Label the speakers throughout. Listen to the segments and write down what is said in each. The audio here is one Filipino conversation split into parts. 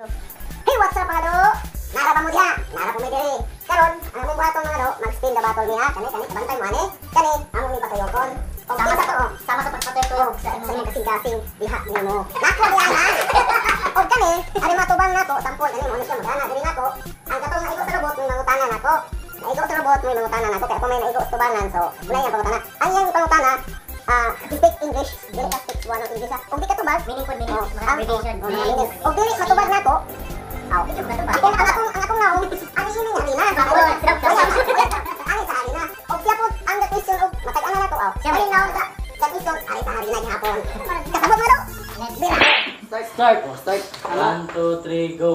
Speaker 1: Hey, what's up mga do? Nara ba mo diha? Nara po may diri. Karon, ang mong buhaton mga do, mag-spin the battle niya. Kani kabantay mo ani. Kani amo ni patayokon. Sama sa to, sama sa pagpatay ko sa imong kasing-kasing diha nimo. Nako diha na. Og kani, ari matubang nako, sampol kani mo ni siya magana diri nako. Ang katong naigo sa robot mo mangutanan nako. Naigo sa robot mo mangutanan nako kay ako may naigo sa tubangan so, unay ang pangutana. Ang yang pangutana speak English, dili ka speak one of English. Og di ka tubag, meaningful meaning, abbreviation. Og dili matubag nako. Aw, ang akong naong, ano yun nga nila? Ani sa harina. Og siya po ang question og matag-ana na to aw. Ari naong sa question, ari sa harina gihapon. Kasabot mo do.
Speaker 2: Start. 1, 2, 3, go.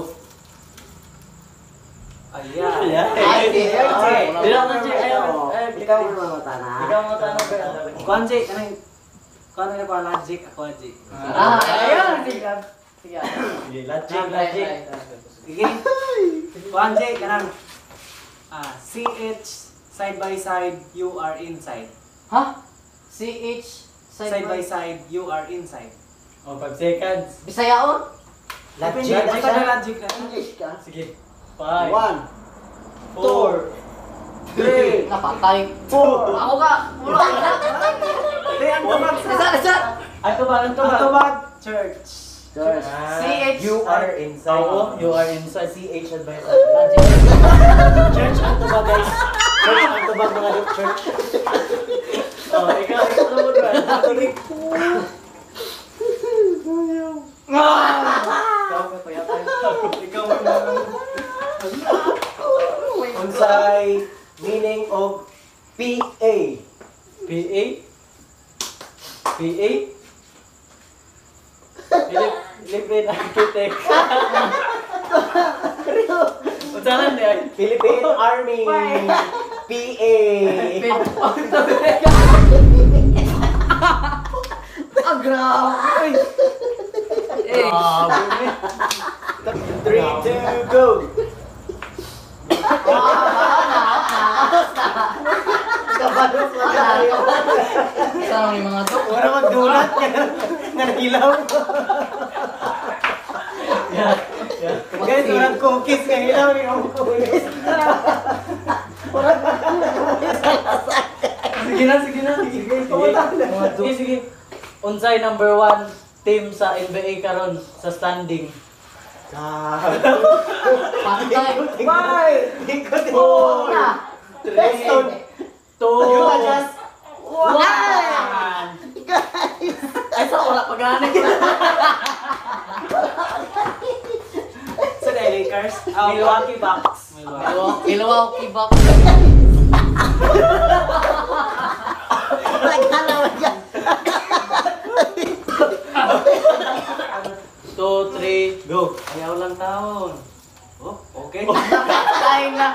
Speaker 2: Ayan. Ikaw mo tanah. Kunci kanang kanang pa logic ako logic. Ayan, sige. Logic. Sige. Kunci kanang CH side by side you are inside.
Speaker 3: Ha? CH
Speaker 2: Side by side you are inside. O 5 seconds.
Speaker 3: Bisayaon?
Speaker 2: Logic na.
Speaker 3: English ka?
Speaker 2: Sige. 5
Speaker 4: 1,
Speaker 2: 4 3
Speaker 3: Napatay.
Speaker 2: 4
Speaker 3: Ako ka! Wala ka!
Speaker 2: ang tubag.
Speaker 3: Isa!
Speaker 2: Ang tubag. Church.
Speaker 3: CH
Speaker 4: you are inside.
Speaker 2: Oo,
Speaker 4: you are inside. CH advice.
Speaker 2: Church ang tubag guys.
Speaker 4: Church ang tubag mga church.
Speaker 2: Oh, ikaw mo ba? Ikaw mo na.
Speaker 4: Unsay meaning of PA?
Speaker 2: PA? PA? Philippine Architect. Unsalan niya?
Speaker 4: Philippine Army. PA.
Speaker 3: Ah, grabe!
Speaker 4: 3, 2, go. Kabalos na tayo.
Speaker 3: Isa lang yung mga dok.
Speaker 4: Wala magdulat nga hilaw. Guys, walang cookies nga hilaw ni ang cookies.
Speaker 2: Sige. Unsay number 1 team sa NBA karon sa standing?
Speaker 3: Pantay.
Speaker 4: Bye! Ikot
Speaker 3: Oh!
Speaker 2: 3 2
Speaker 4: Just
Speaker 2: 1. Ay, sa wala pa ganit. Sa Lakers, Milwaukee Bucks.
Speaker 3: Milwaukee Bucks.
Speaker 4: Nagkalawa yan.
Speaker 2: 2, 3, go. Ayaw lang taon. Oh, okay.
Speaker 3: Pantay na.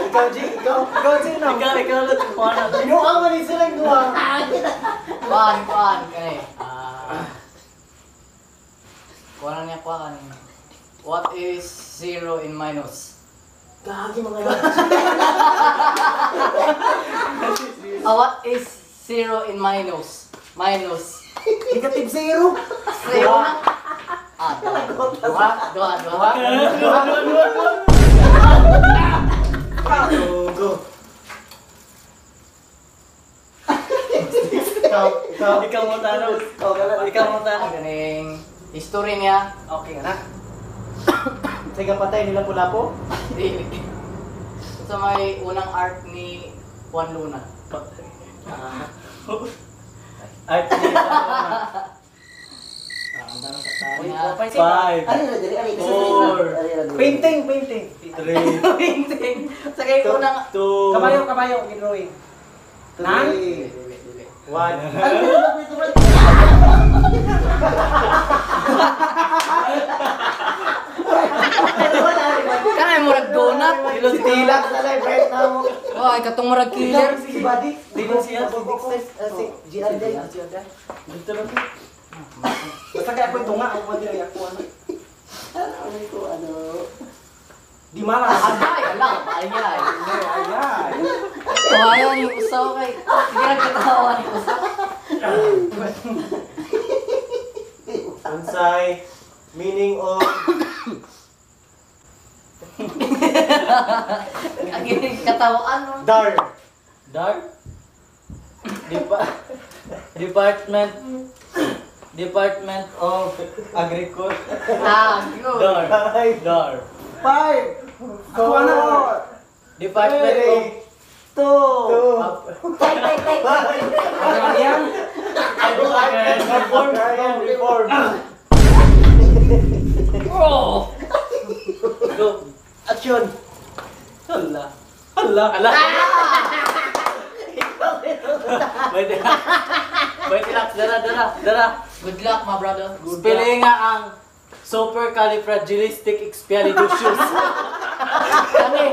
Speaker 4: Ikaw, G. Ikaw, sino?
Speaker 2: Ikaw lang kuha na.
Speaker 4: Sinuang man silang dua.
Speaker 3: Kuhan. Kani. Kuhan niya kuhan. What is 0 in minus?
Speaker 4: Gagi mga lang.
Speaker 3: What is 0 in minus? Minus.
Speaker 4: Negative 0.
Speaker 3: 0 na. Dua.
Speaker 4: Go.
Speaker 2: Ikaw mo tanong. Ikaw mo tanong.
Speaker 3: Ang ganing history niya.
Speaker 2: Okay na.
Speaker 4: Sige, patay nila Pulapo.
Speaker 3: Sa may unang art ni Juan Luna.
Speaker 2: Ay, Five. 4
Speaker 4: Painting.
Speaker 2: 3
Speaker 3: Painting. Sa kay unang
Speaker 2: 2
Speaker 4: Kabayo, drawing.
Speaker 2: Nang? 1.
Speaker 3: kanay murag donut.
Speaker 4: Tilak sa live right now.
Speaker 3: Ay katong murag killer.
Speaker 4: Si Buddy.
Speaker 2: Dino siya.
Speaker 4: Si GRJ.
Speaker 2: Dito lang.
Speaker 4: Basta kaya ako'y tunga. Ako pwede rin ako ano. Di malas.
Speaker 3: Ay, ala, ayay.
Speaker 4: Ayan.
Speaker 3: Kawayan yung usaw kay. Sige nagkatawa yung usaw.
Speaker 4: Unsay Meaning of
Speaker 3: Ang gining katawaan mo.
Speaker 4: dark.
Speaker 2: Dark? Department of Agriculture.
Speaker 3: Good.
Speaker 2: Dar.
Speaker 4: 5,
Speaker 1: Ako ano?
Speaker 2: Department of
Speaker 4: 2,
Speaker 3: Ano yan?
Speaker 4: Reform.
Speaker 3: Oh!
Speaker 2: Go.
Speaker 4: Action.
Speaker 2: Hala. Hala. Wait, relax. Dara.
Speaker 3: Good luck, my brother.
Speaker 2: Spelling nga ang supercalifragilisticexpialidocious.
Speaker 3: Kami.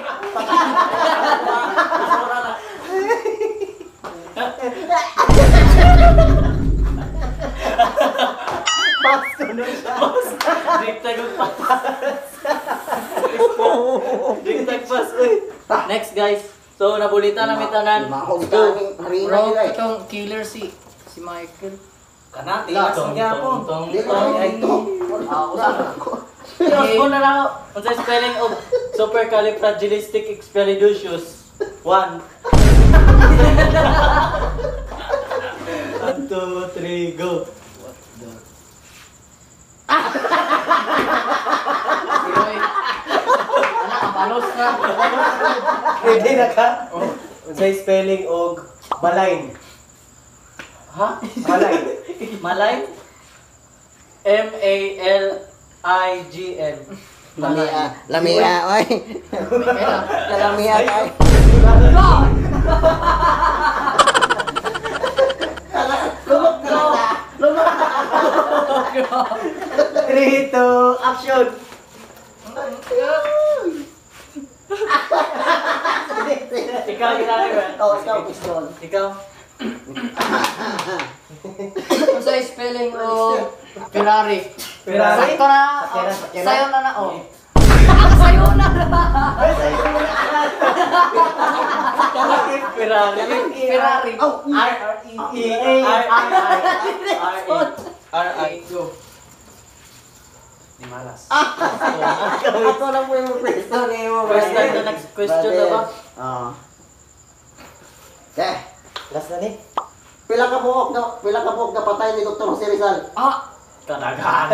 Speaker 2: Dingtag pas. Next guys. So nabulitan namin tanan.
Speaker 3: Bro, itong killer si Michael.
Speaker 2: Kana
Speaker 3: Tong,
Speaker 2: tong.
Speaker 3: Usap.
Speaker 2: Yes, ko na lang. Unsa spelling of supercalifragilisticexpialidocious? 1. 1, 2, 3, go.
Speaker 3: Siroy. Anak, kapalos na.
Speaker 4: Ready na ka? Unsay spelling og malain?
Speaker 2: Ha?
Speaker 4: Malain.
Speaker 2: Malay? M-A-L-I-G-N.
Speaker 5: Lamia, oy.
Speaker 3: Kaya.
Speaker 5: Lamia kay.
Speaker 4: Three, two, action.
Speaker 2: Ikaw, ginagawa ba?
Speaker 5: Oh, ikaw pistol.
Speaker 2: Ikaw?
Speaker 3: Ano sa spelling o Ferrari?
Speaker 4: Ferrari?
Speaker 3: Sakto na.
Speaker 4: Sakera,
Speaker 3: Oh,
Speaker 4: sakera.
Speaker 3: Sayo na na. Oh. Sayo na.
Speaker 2: Ferrari.
Speaker 3: Ferrari.
Speaker 5: Oh,
Speaker 2: R-I.
Speaker 3: Go. Di malas.
Speaker 5: Ako lang po yung pistol ni mo.
Speaker 2: First time na next question na ba?
Speaker 5: Ah. Eh,
Speaker 4: Last na ni.
Speaker 5: pila ka buok na patay ni Dr. Jose Rizal.
Speaker 3: Ah!
Speaker 2: Kanagaan.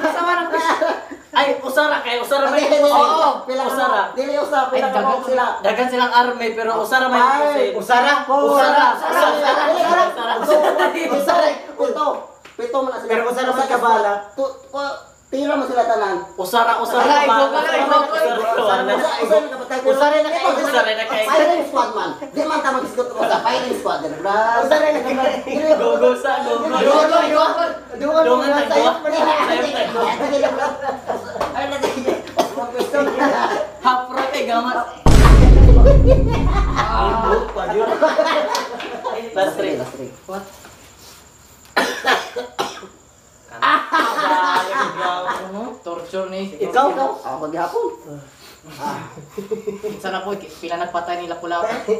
Speaker 3: Sama na po.
Speaker 2: Ay, usara kay usara may
Speaker 3: Oo,
Speaker 5: pila ka
Speaker 2: usara.
Speaker 5: buok. Dili usap, pila ka buok sila.
Speaker 2: Dagan silang army pero usara may
Speaker 5: Ay,
Speaker 2: pusin.
Speaker 4: Usara.
Speaker 2: Usara.
Speaker 5: Usara. Pito man na sila.
Speaker 4: Pero usara man ka bala.
Speaker 5: Tira mo sila tanan.
Speaker 2: Usara.
Speaker 3: Ay,
Speaker 5: Usara na kapatay.
Speaker 4: Usara na kayo.
Speaker 2: Usara na kay.
Speaker 5: Firing squad man. Di man ta mag-isgot ko sa firing squad. Usara na kapatay.
Speaker 2: Go sa go. Dungan tagwa. Hapra kay gamas. Last three.
Speaker 3: What? Torture ni.
Speaker 4: Ikaw?
Speaker 5: Ako gihapon.
Speaker 3: Sana po, pila nagpatay ni Lapu-Lapu.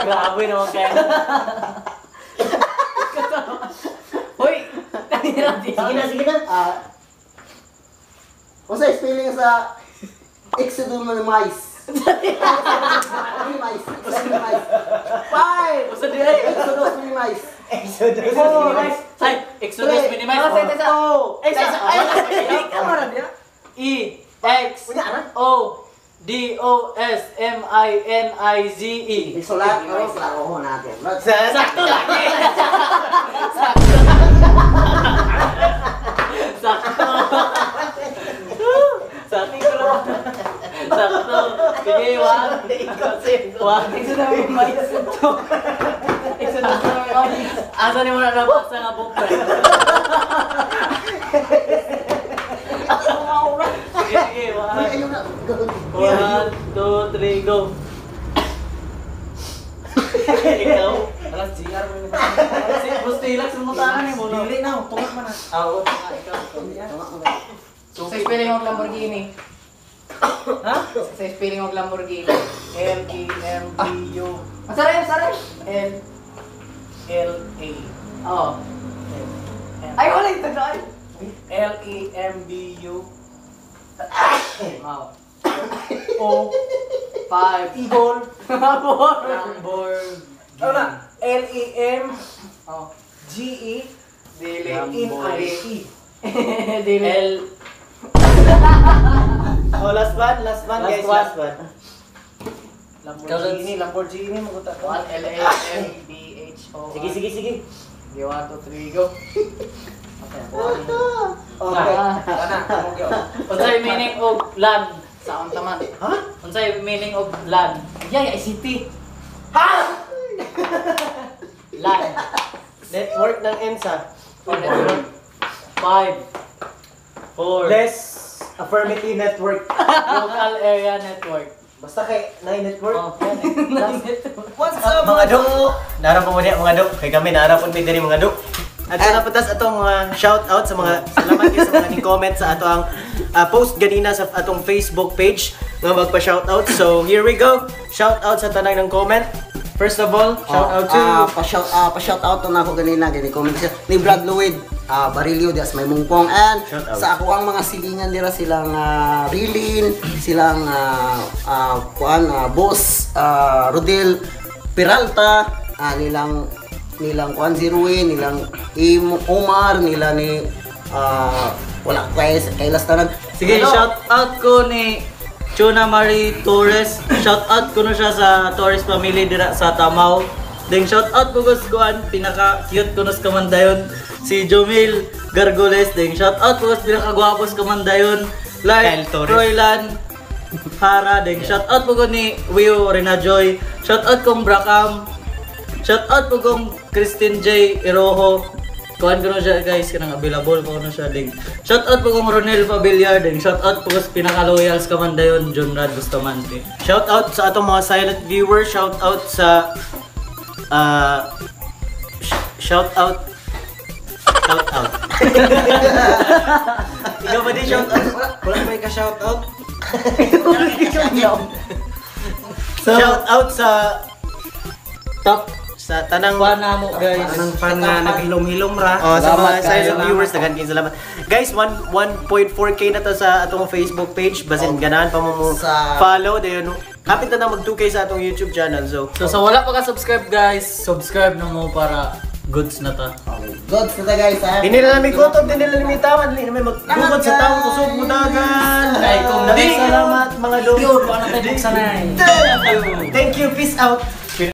Speaker 2: Grabe naman kaya.
Speaker 3: Hoy! Kanina
Speaker 5: Sige na. Kung sa spelling sa exodominize. Minimize.
Speaker 2: Usa di ay.
Speaker 5: Exodus minimize.
Speaker 4: Exodus.
Speaker 2: Ay, Exodus minimize. E X O D O S M I N I Z E.
Speaker 5: Isulat ko sa roho natin.
Speaker 2: Sakto lagi. Sakto. Sakto. Sige, one. Asa ni mo na nabasa nga book pa? Sige,
Speaker 5: Ayun na.
Speaker 2: 1, 2, 3, go. Ikaw?
Speaker 3: Alas, GR mo yun.
Speaker 2: Gusto hilak sa mutahan ni mo, no?
Speaker 4: Dili na, tungat man na.
Speaker 2: Oo.
Speaker 3: Sa spelling ng Lamborghini.
Speaker 2: Ha?
Speaker 3: Sa spelling ng Lamborghini.
Speaker 2: L-E-M-B-U
Speaker 3: Masarap.
Speaker 2: L-L-A.
Speaker 3: Oo. Ay, wala
Speaker 2: LEMBU
Speaker 3: Wow.
Speaker 2: O
Speaker 3: 5.
Speaker 2: Eagle
Speaker 3: Lamborghini.
Speaker 2: ano na LEMGE
Speaker 3: Oh.
Speaker 2: Dili
Speaker 3: Lamborghini.
Speaker 2: Dili L
Speaker 4: Oh, last one guys, last one.
Speaker 2: Lamborghini maguta ko
Speaker 3: 1 LAMBHO.
Speaker 4: Sige.
Speaker 3: Okay, 1, 2, 3, go. Okay,
Speaker 2: Okay kana mo
Speaker 6: Unsay meaning of land?
Speaker 3: Sa taman.
Speaker 6: Unsay meaning of land?
Speaker 3: Yeah, ICT.
Speaker 6: Land.
Speaker 4: Network ng ENSA.
Speaker 6: 5 4
Speaker 4: Less affirmative network.
Speaker 6: Local area network.
Speaker 4: Basta kay Nine Network.
Speaker 6: Oh, yan eh.
Speaker 4: What's up mga do? Narap mo niya mga do. Kay kami narapon mi diri mga do. At sa napuntas atong mga shout out sa mga salamat kayo sa mga ni-comment sa atong post ganina sa atong Facebook page nga magpa-shout out. So here we go. Shout out sa tanang ng comment. First of all, shout out to
Speaker 5: pa-shout out na ako ganina, comment siya ni Brad Lloyd, Barilio dias may mungpong, and
Speaker 4: Shout out.
Speaker 5: sa ako ang mga silingan nila silang Rilin, silang boss Rodel Peralta, nilang Juan Zirwin, nilang Omar, nila ni wala kay lastanan.
Speaker 6: Sige, shout out ko ni Chuna Marie Torres. Shout out ko na siya sa Torres family dira sa Tamaw. Then shout out ko kuan pinaka cute ko nos kamandayon si Jomil Gargoles. Then shout out ko pinaka gwapos kamandayon
Speaker 4: Kyle
Speaker 6: like
Speaker 4: Torres.
Speaker 6: Troylan Hara. Then shout out ko ni Wio Renajoy. Shout out kong Brakam. Shout out kong Christine J Iroho. Kuhan ko na siya guys, kanang available ko na siya ding. Shout out po kong Ronel Pabiliar ding. Shout out po sa pinaka-loyals ka man dayon, John Rad Bustamante.
Speaker 4: shout out sa atong mga silent viewers, shout out sa shout out. Ikaw ba din shout out? Wala ba ka shout out? Shout out sa
Speaker 6: Top
Speaker 4: sa tanang
Speaker 6: fan na mo guys.
Speaker 4: Anong fan nga naghilom-hilom ra. Oh, sa mga
Speaker 5: Salamat,
Speaker 4: silent
Speaker 5: salamat.
Speaker 4: viewers, nagandang salamat. Guys, 1.4k na to sa atong Facebook page. Basin ganahan pa mo
Speaker 5: Sa-
Speaker 4: follow. Dayon, kapit na mag 2k sa atong YouTube channel. So,
Speaker 6: So sa wala pa ka subscribe guys, subscribe na mo para goods na ta.
Speaker 5: Good kita guys.
Speaker 4: hindi na namin kutob, hindi na namin taman. Hindi namin magbukod sa taong kusog mo dagan.
Speaker 6: Ay, kung
Speaker 4: Salamat mga lord.
Speaker 6: Pure, paano tayo buksan na eh.
Speaker 4: Thank you, peace out.